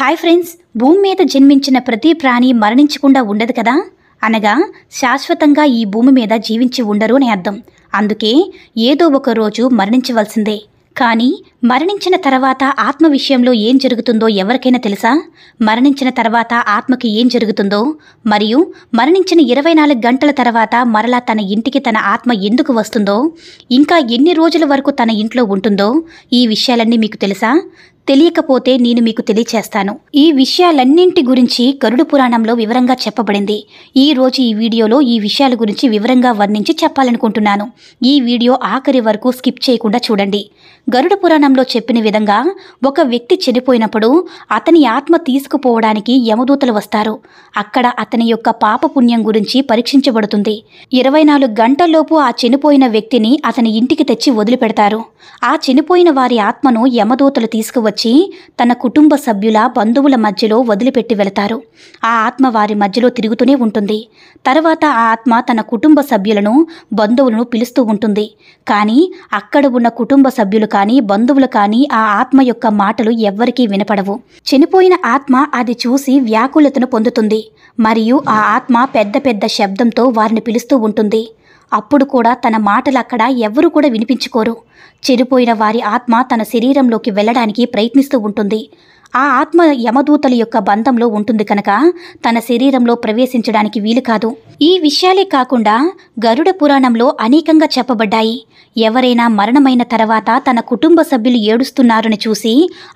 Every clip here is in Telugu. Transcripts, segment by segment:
హాయ్ ఫ్రెండ్స్, భూమి మీద జన్మించిన ప్రతి ప్రాణి మరణించకుండా ఉండదు కదా. అనగా శాశ్వతంగా ఈ భూమి మీద జీవించి ఉండరు అని అర్థం. అందుకే ఏదో ఒక రోజు మరణించవలసిందే. కానీ మరణించిన తర్వాత ఆత్మ విషయంలో ఏం జరుగుతుందో ఎవరికైనా తెలుసా? మరణించిన తర్వాత ఆత్మకి ఏం జరుగుతుందో, మరియు మరణించిన 24 గంటల తర్వాత మరలా తన ఇంటికి తన ఆత్మ ఎందుకు వస్తుందో, ఇంకా ఎన్ని రోజుల వరకు తన ఇంట్లో ఉంటుందో, ఈ విషయాలన్నీ మీకు తెలుసా? తెలియకపోతే నేను మీకు తెలియచేస్తాను. ఈ విషయాలన్నింటి గురించి గరుడ పురాణంలో వివరంగా చెప్పబడింది. ఈ రోజు ఈ వీడియోలో ఈ విషయాల గురించి వివరంగా వర్ణించి చెప్పాలనుకుంటున్నాను. ఈ వీడియో ఆఖరి వరకు స్కిప్ చేయకుండా చూడండి. గరుడ పురాణంలో చెప్పిన విధంగా ఒక వ్యక్తి చనిపోయినప్పుడు అతని ఆత్మ తీసుకుపోవడానికి యమదూతలు వస్తారు. అక్కడ అతని యొక్క పాపపుణ్యం గురించి పరీక్షించబడుతుంది. 24 గంటల్లోపు ఆ చనిపోయిన వ్యక్తిని అతని ఇంటికి తెచ్చి వదిలిపెడతారు. ఆ చనిపోయిన వారి ఆత్మను యమదూతలు తీసుకువచ్చి తన కుటుంబ సభ్యుల బంధువుల మధ్యలో వదిలిపెట్టి వెళతారు. ఆ ఆత్మ వారి మధ్యలో తిరుగుతూనే ఉంటుంది. తర్వాత ఆ ఆత్మ తన కుటుంబ సభ్యులను, బంధువులను పిలుస్తూ ఉంటుంది. కానీ అక్కడ ఉన్న కుటుంబ సభ్యులు కానీ బంధువులు కానీ ఆ ఆత్మ యొక్క మాటలు ఎవ్వరికీ వినపడవు. చనిపోయిన ఆత్మ అది చూసి వ్యాకులతను పొందుతుంది. మరియు ఆ ఆత్మ పెద్ద పెద్ద శబ్దంతో వారిని పిలుస్తూ ఉంటుంది. అప్పుడు కూడా తన మాటలు అక్కడ ఎవ్వరూ కూడా వినిపించుకోరు. చనిపోయిన వారి ఆత్మ తన శరీరంలోకి వెళ్ళడానికి ప్రయత్నిస్తూ ఉంటుంది. ఆ ఆత్మ యమదూతల యొక్క బంధంలో ఉంటుంది కనుక తన శరీరంలో ప్రవేశించడానికి వీలు కాదు. ఈ విషయాలే కాకుండా గరుడ పురాణంలో అనేకంగా చెప్పబడ్డాయి. ఎవరైనా మరణమైన తర్వాత తన కుటుంబ సభ్యులు ఏడుస్తున్నారని చూసి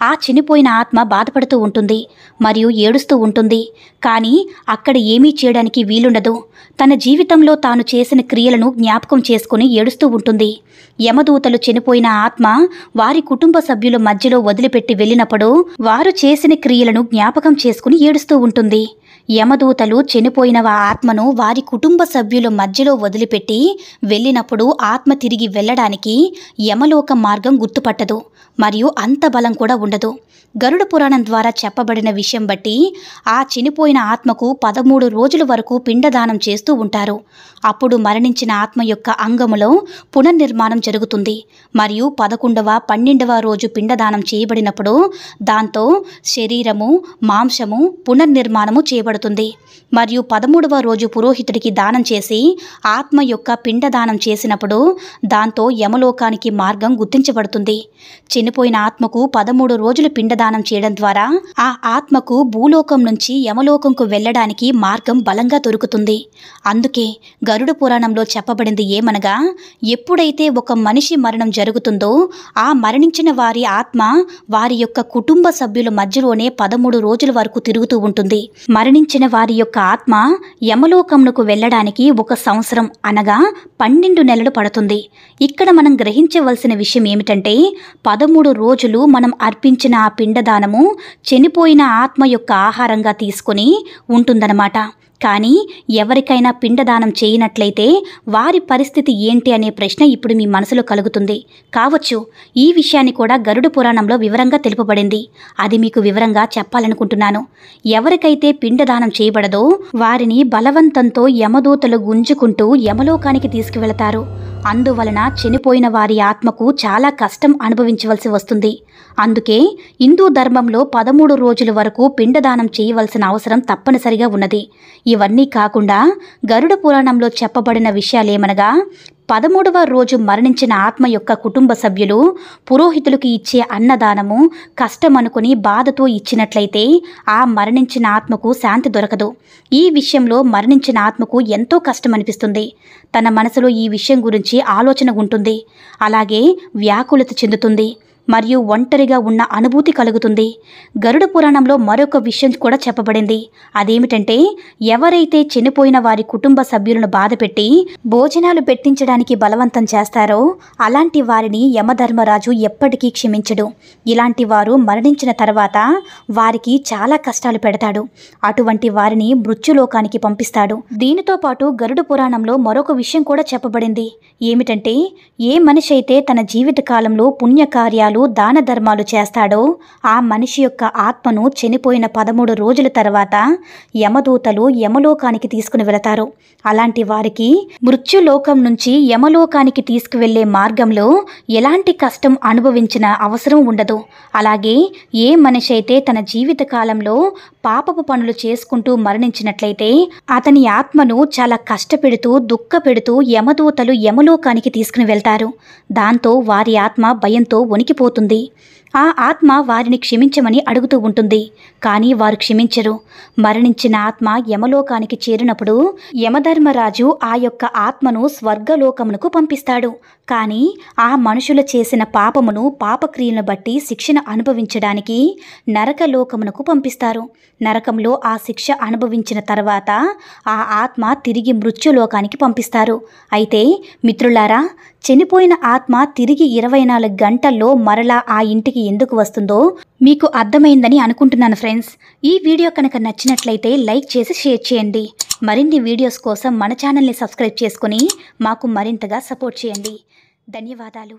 ఆ చనిపోయిన ఆత్మ బాధపడుతూ ఉంటుంది మరియు ఏడుస్తూ ఉంటుంది. కానీ అక్కడ ఏమీ చేయడానికి వీలుండదు. తన జీవితంలో తాను చేసిన క్రియలను జ్ఞాపకం చేసుకుని ఏడుస్తూ ఉంటుంది. యమదూతలు చనిపోయిన ఆత్మ వారి కుటుంబ సభ్యుల మధ్యలో వదిలిపెట్టి వెళ్ళినప్పుడు వారు చేసిన క్రియలను జ్ఞాపకం చేసుకుని ఏడుస్తూ ఉంటుంది. యమదూతలు చనిపోయిన ఆత్మను వారి కుటుంబ సభ్యుల మధ్యలో వదిలిపెట్టి వెళ్ళినప్పుడు ఆత్మ తిరిగి వెళ్ళడానికి యమలోక మార్గం గుర్తుపట్టదు మరియు అంత బలం కూడా ఉండదు. గరుడ పురాణం ద్వారా చెప్పబడిన విషయం బట్టి ఆ చనిపోయిన ఆత్మకు 13 రోజుల వరకు పిండదానం చేస్తూ ఉంటారు. అప్పుడు మరణించిన ఆత్మ యొక్క అంగములో పునర్నిర్మాణం జరుగుతుంది. మరియు 11వ 12వ రోజు పిండదానం చేయబడినప్పుడు దాంతో శరీరము, మాంసము పునర్నిర్మాణము చేయబడుతుంది. మరియు 13వ రోజు పురోహితుడికి దానం చేసి ఆత్మ యొక్క పిండదానం చేసినప్పుడు దాంతో యమలోకానికి మార్గం గుర్తించబడుతుంది. చనిపోయిన ఆత్మకు 13 రోజులు పిండదానం చేయడం ద్వారా ఆ ఆత్మకు భూలోకం నుంచి యమలోకంకు వెళ్ళడానికి మార్గం బలంగా దొరుకుతుంది. అందుకే గరుడ పురాణంలో చెప్పబడింది ఏమనగా, ఎప్పుడైతే ఒక మనిషి మరణం జరుగుతుందో ఆ మరణించిన వారి ఆత్మ వారి యొక్క కుటుంబ సభ్యుల మధ్యలోనే 13 రోజుల వరకు తిరుగుతూ ఉంటుంది. మరణించిన వారి యొక్క ఆత్మ యమలోకమునకు వెళ్ళడానికి 1 సంవత్సరం అనగా 12 నెలలు పడుతుంది. ఇక్కడ మనం గ్రహించవలసిన విషయం ఏమిటంటే 13 రోజులు మనం అర్పించిన ఆ పిండదానము చనిపోయిన ఆత్మ యొక్క ఆహారంగా తీసుకొని ఉంటుందన్నమాట. కానీ ఎవరికైనా పిండదానం చేయనట్లయితే వారి పరిస్థితి ఏంటి అనే ప్రశ్న ఇప్పుడు మీ మనసులో కలుగుతుంది కావచ్చు. ఈ విషయాన్ని కూడా గరుడ పురాణంలో వివరంగా తెలుపబడింది. అది మీకు వివరంగా చెప్పాలనుకుంటున్నాను. ఎవరికైతే పిండదానం చేయబడదో వారిని బలవంతంతో యమదూతలు గుంజుకుంటూ యమలోకానికి తీసుకువెళతారు. అందువలన చనిపోయిన వారి ఆత్మకు చాలా కష్టం అనుభవించవలసి వస్తుంది. అందుకే హిందూ ధర్మంలో 13 రోజుల వరకు పిండదానం చేయవలసిన అవసరం తప్పనిసరిగా ఉన్నది. ఇవన్నీ కాకుండా గరుడ పురాణంలో చెప్పబడిన విషయాలేమనగా, 13వ రోజు మరణించిన ఆత్మ యొక్క కుటుంబ సభ్యులు పురోహితులకు ఇచ్చే అన్నదానము కష్టమనుకుని బాధతో ఇచ్చినట్లయితే ఆ మరణించిన ఆత్మకు శాంతి దొరకదు. ఈ విషయంలో మరణించిన ఆత్మకు ఎంతో కష్టం అనిపిస్తుంది. తన మనసులో ఈ విషయం గురించి ఆలోచన ఉంటుంది. అలాగే వ్యాకులత చెందుతుంది మరియు ఒంటరిగా ఉన్న అనుభూతి కలుగుతుంది. గరుడ పురాణంలో మరొక విషయం కూడా చెప్పబడింది. అదేమిటంటే, ఎవరైతే చనిపోయిన వారి కుటుంబ సభ్యులను బాధపెట్టి భోజనాలు పెట్టించడానికి బలవంతం చేస్తారో అలాంటి వారిని యమధర్మరాజు ఎప్పటికీ క్షమించడు. ఇలాంటి వారు మరణించిన తర్వాత వారికి చాలా కష్టాలు పెడతాడు. అటువంటి వారిని మృత్యులోకానికి పంపిస్తాడు. దీనితో పాటు గరుడ పురాణంలో మరొక విషయం కూడా చెప్పబడింది. ఏమిటంటే, ఏ మనిషి అయితే తన జీవిత కాలంలో పుణ్యకార్యాలు పుణ్యాలు దాన ధర్మాలు చేస్తాడో ఆ మనిషి యొక్క ఆత్మను చనిపోయిన 13 రోజుల తర్వాత యమదూతలు యమలోకానికి తీసుకుని వెళతారు. అలాంటి వారికి మృత్యులోకం నుంచి యమలోకానికి తీసుకువెళ్లే మార్గంలో ఎలాంటి కష్టం అనుభవించిన అవసరం ఉండదు. అలాగే ఏ మనిషి అయితే తన జీవిత కాలంలో పాపపు పనులు చేసుకుంటూ మరణించినట్లయితే అతని ఆత్మను చాలా కష్టపెడుతూ దుఃఖపెడుతూ యమదూతలు యమలోకానికి తీసుకుని వెళ్తారు. దాంతో వారి ఆత్మ భయంతో వణికిపోతుంది. ఆ ఆత్మ వారిని క్షమించమని అడుగుతూ ఉంటుంది. కానీ వారు క్షమించరు. మరణించిన ఆత్మ యమలోకానికి చేరినప్పుడు యమధర్మరాజు ఆ యొక్క ఆత్మను స్వర్గలోకమునకు పంపిస్తాడు. కానీ ఆ మనుషులు చేసిన పాపమును పాపక్రియలను బట్టి శిక్షను అనుభవించడానికి నరకలోకమునకు పంపిస్తారు. నరకంలో ఆ శిక్ష అనుభవించిన తర్వాత ఆ ఆత్మ తిరిగి మృత్యులోకానికి పంపిస్తారు. అయితే మిత్రులారా, చనిపోయిన ఆత్మ తిరిగి 24 గంటల్లో మరలా ఆ ఇంటికి ఎందుకు వస్తుందో మీకు అర్థమైందని అనుకుంటున్నాను ఫ్రెండ్స్. ఈ వీడియో కనుక నచ్చినట్లయితే లైక్ చేసి షేర్ చేయండి. మరిన్ని వీడియోస్ కోసం మన ఛానల్ని సబ్స్క్రైబ్ చేసుకుని మాకు మరింతగా సపోర్ట్ చేయండి. ధన్యవాదాలు.